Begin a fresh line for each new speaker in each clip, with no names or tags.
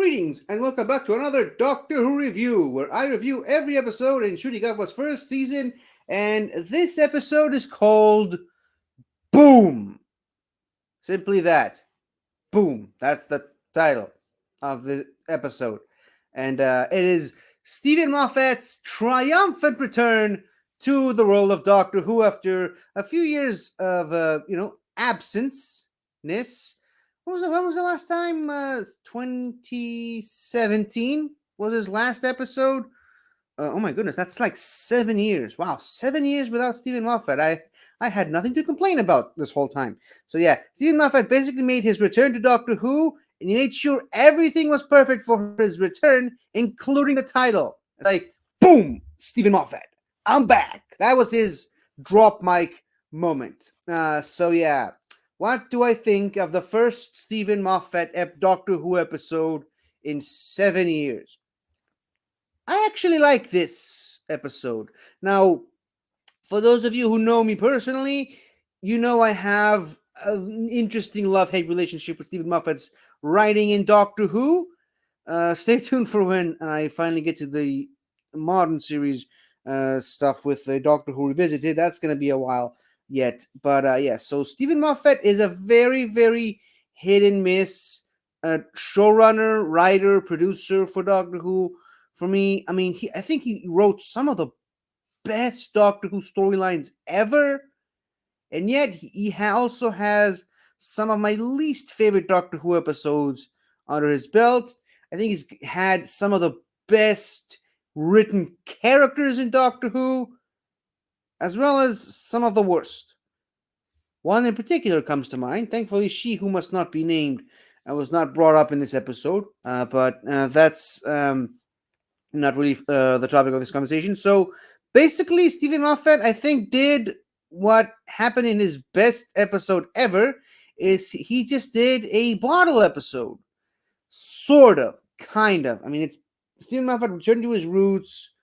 Greetings and welcome back to another Doctor Who review, where I review every episode in Ncuti Gatwa's first season, and this episode is called Boom. Simply that. Boom. That's the title of the episode. And it is Stephen Moffat's triumphant return to the role of Doctor Who after a few years of, absence. When was the last time? 2017 was his last episode. Oh my goodness, that's like 7 years. Wow, 7 years without Stephen Moffat. I had nothing to complain about this whole time. So yeah, Stephen Moffat basically made his return to Doctor Who, and he made sure everything was perfect for his return, including the title. Like, boom, Stephen Moffat, I'm back. That was his drop mic moment. So yeah, what do I think of the first Stephen Moffat Doctor Who episode in 7 years? I actually like this episode. Now, for those of you who know me personally, you know I have an interesting love-hate relationship with Stephen Moffat's writing in Doctor Who. Stay tuned for when I finally get to the modern series stuff with Doctor Who Revisited. That's going to be a while yet. But yeah, so Stephen Moffat is a very, very hit and miss showrunner, writer, producer for Doctor Who. For me, I mean, I think he wrote some of the best Doctor Who storylines ever, and yet he also has some of my least favorite Doctor Who episodes under his belt. I think he's had some of the best written characters in Doctor Who, as well as some of the worst. One in particular comes to mind. Thankfully, she who must not be named was not brought up in this episode, but that's not really the topic of this conversation. So basically, Stephen Moffat, I think, did what happened in his best episode ever. Is he just did a bottle episode, sort of, kind of. I mean, it's Stephen Moffat returned to his roots,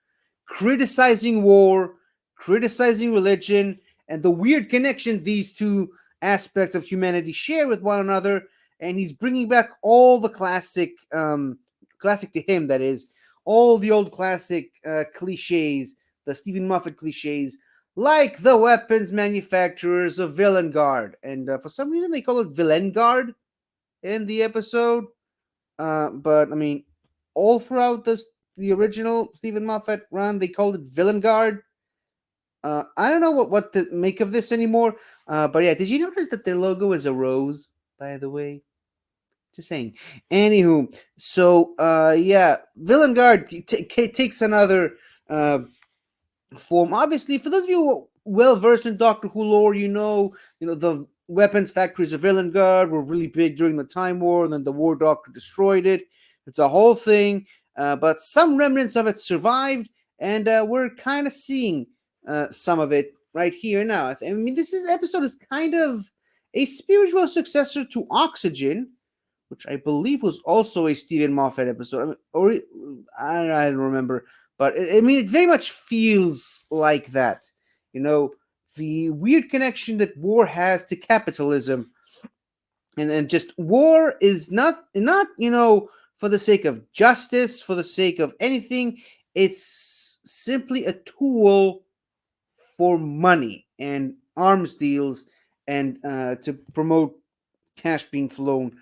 criticizing war, criticizing religion, and the weird connection these two aspects of humanity share with one another. And he's bringing back all the classic to him, that is, all the old classic cliches, the Stephen Moffat cliches, like the weapons manufacturers of Villengard. And for some reason, they call it Villengard in the episode. But I mean, all throughout the original Stephen Moffat run, they called it Villengard. I don't know what to make of this anymore. But yeah, did you notice that their logo is a rose, by the way? Just saying. Anywho, so yeah, Villengard takes another form. Obviously, for those of you well versed in Doctor Who lore, you know the weapons factories of Villengard were really big during the Time War, and then the War Doctor destroyed it. It's a whole thing, but some remnants of it survived, and we're kind of seeing some of it right here now. I mean, episode is kind of a spiritual successor to Oxygen, which I believe was also a Stephen Moffat episode. I mean, or I don't remember, but I mean, it very much feels like that. You know, the weird connection that war has to capitalism, and just war is not for the sake of justice, for the sake of anything. It's simply a tool for money and arms deals, and to promote cash being flown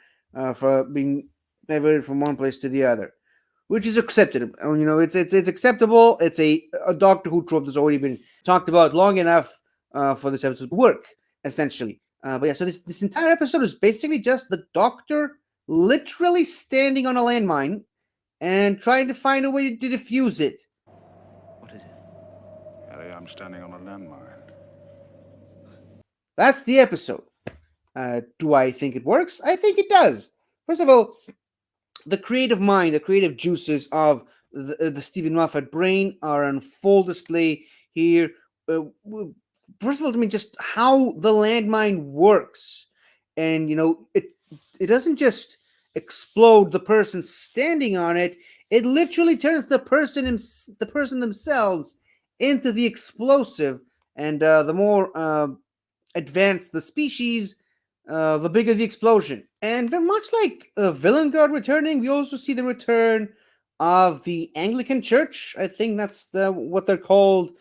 for being diverted from one place to the other, which is accepted. It's acceptable. It's a Doctor Who trope that's already been talked about long enough for this episode to work, essentially. But yeah, so this entire episode is basically just the Doctor literally standing on a landmine and trying to find a way to defuse it.
What is it?
Harry, I'm standing on a landmine.
That's the episode. Do I think it works? I think it does. First of all, the creative mind, the creative juices of the Stephen Moffat brain are on full display here. First of all, I mean, just how the landmine works, and it doesn't just explode the person standing on it. It literally turns the person themselves into the explosive, and the more advanced the species, the bigger the explosion. And very much like Villain Guard returning, we also see the return of the Anglican Church. I think that's what they're called.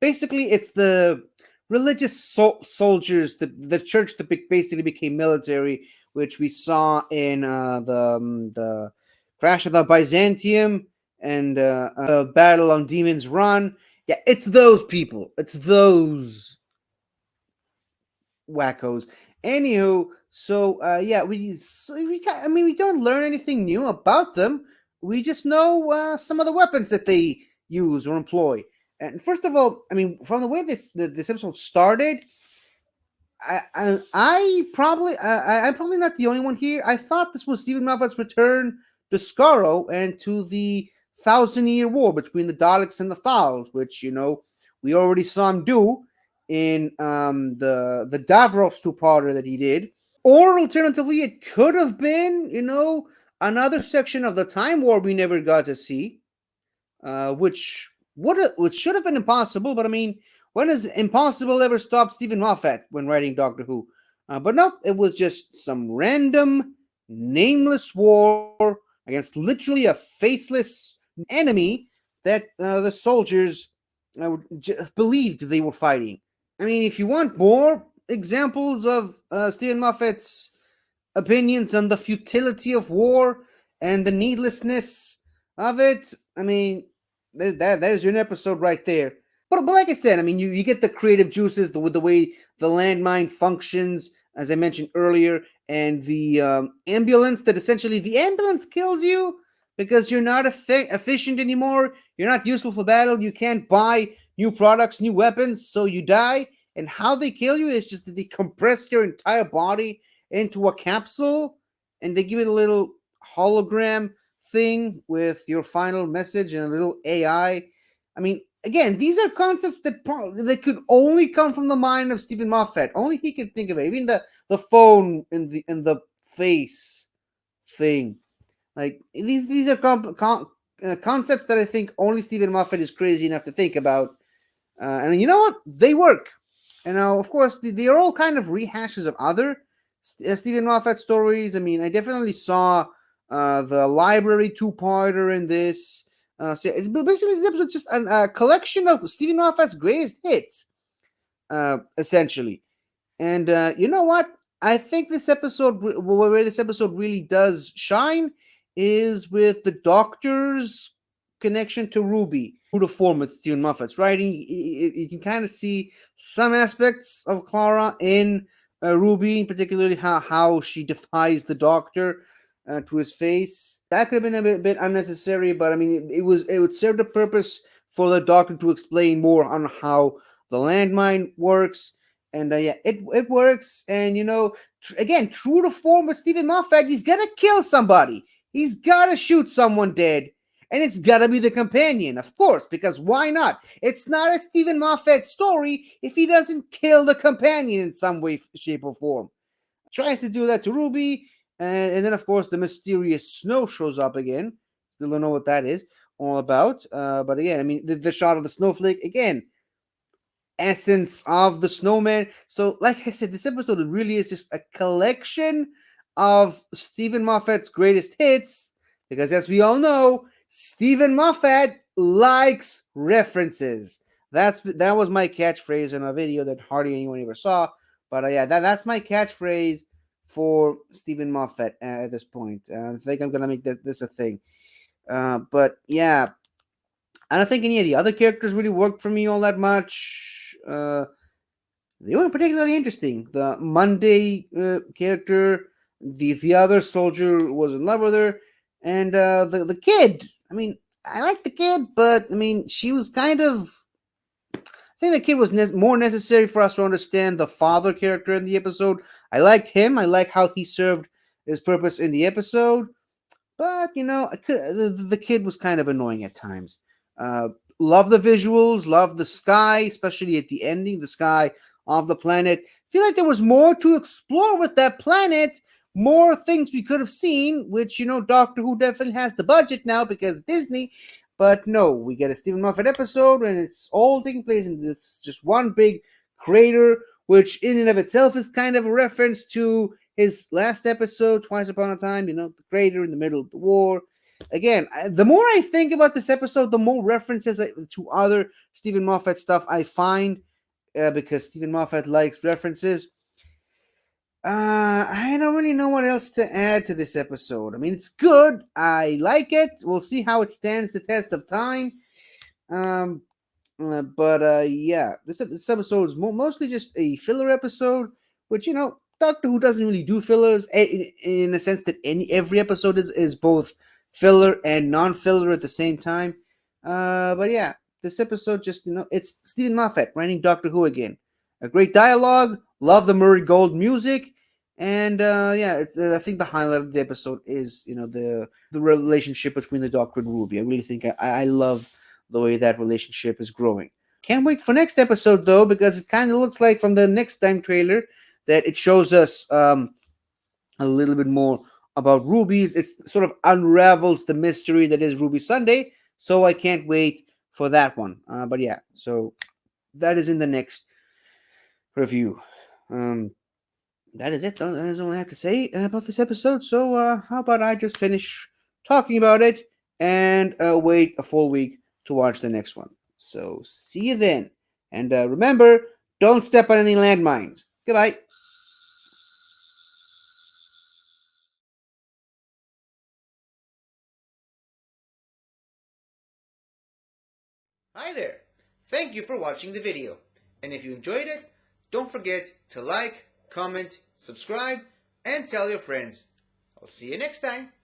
Basically, it's the religious soldiers, the church that basically became military, which we saw in the crash of the Byzantium and battle on Demon's Run. Yeah, it's those people. It's those wackos. Anywho, so yeah, I mean, we don't learn anything new about them. We just know some of the weapons that they use or employ. And first of all, I mean, from the way this episode started, I'm probably not the only one here. I thought this was Stephen Moffat's return to Skaro and to the Thousand-Year War between the Daleks and the Thals, which we already saw him do in the Davros two-parter that he did. Or alternatively, it could have been another section of the Time War we never got to see, which should have been impossible. But I mean, when has impossible ever stopped Stephen Moffat when writing Doctor Who? But no, it was just some random, nameless war against literally a faceless enemy that the soldiers believed they were fighting. I mean, if you want more examples of Stephen Moffat's opinions on the futility of war and the needlessness of it, I mean, there's your episode right there. But like I said, I mean, you get the creative juices with the way the landmine functions, as I mentioned earlier, and the ambulance that essentially the ambulance kills you because you're not efficient anymore. You're not useful for battle. You can't buy new products, new weapons, so you die. And how they kill you is just that they compress your entire body into a capsule and they give it a little hologram thing with your final message and a little AI. I mean, again, these are concepts that could only come from the mind of Stephen Moffat. Only he could think of it. Even the phone in the face thing. Like these are concepts that I think only Stephen Moffat is crazy enough to think about. And you know what? They work. And now, of course, they are all kind of rehashes of other Stephen Moffat stories. I mean, I definitely saw the library two-parter in this. So it's basically this episode just a collection of Stephen Moffat's greatest hits, essentially. And you know what? I think this episode, where this episode really does shine, is with the Doctor's connection to Ruby. True to form with Stephen Moffat's writing, you can kind of see some aspects of Clara in Ruby, particularly how she defies the Doctor to his face. That could have been a bit unnecessary, but I mean, it would serve the purpose for the Doctor to explain more on how the landmine works. And yeah, it works. And again, true to form with Stephen Moffat, he's gonna kill somebody. He's gotta shoot someone dead. And it's gotta be the companion, of course, because why not? It's not a Stephen Moffat story if he doesn't kill the companion in some way, shape, or form. Tries to do that to Ruby, and then of course the mysterious snow shows up again. Still don't know what that is all about. But again, I mean, the shot of the snowflake again, essence of the snowman. So, like I said, this episode really is just a collection of Stephen Moffat's greatest hits, because as we all know, Stephen Moffat likes references. That was my catchphrase in a video that hardly anyone ever saw. But yeah, that's my catchphrase for Stephen Moffat at this point. I think I'm gonna make this a thing. But yeah, I don't think any of the other characters really worked for me all that much. They weren't particularly interesting. The Monday character, the other soldier was in love with her, and the kid. I mean, I like the kid, but I mean, she was kind of. I think the kid was more necessary for us to understand the father character in the episode. I liked him. I like how he served his purpose in the episode. But the kid was kind of annoying at times. Love the visuals, love the sky, especially at the ending, the sky of the planet. Feel like there was more to explore with that planet, more things we could have seen, which Doctor Who definitely has the budget now because Disney. But no, we get a Stephen Moffat episode, and it's all taking place in this just one big crater which in and of itself is kind of a reference to his last episode, Twice Upon a Time, the crater in the middle of the war. Again, the more I think about this episode, the more references to other Stephen Moffat stuff I find, because Stephen Moffat likes references. I don't really know what else to add to this episode. I mean, it's good. I like it. We'll see how it stands the test of time. But yeah, this episode is mostly just a filler episode, which Doctor Who doesn't really do fillers in the sense that every episode is both filler and non-filler at the same time. But yeah, this episode just it's Stephen Moffat writing Doctor Who again. A great dialogue. Love the Murray Gold music. And yeah, it's I think the highlight of the episode is the relationship between the Doctor and Ruby. I really think I love the way that relationship is growing. Can't wait for next episode though, because it kind of looks like from the next time trailer that it shows us a little bit more about Ruby. It sort of unravels the mystery that is Ruby Sunday. So I can't wait for that one. But yeah, so that is in the next review. That is it. That is all I have to say about this episode. So how about I just finish talking about it and wait a full week to watch the next one. So see you then. And remember, don't step on any landmines. Goodbye. Hi there. Thank you for watching the video. And if you enjoyed it, don't forget to like, comment, subscribe, and tell your friends. I'll see you next time.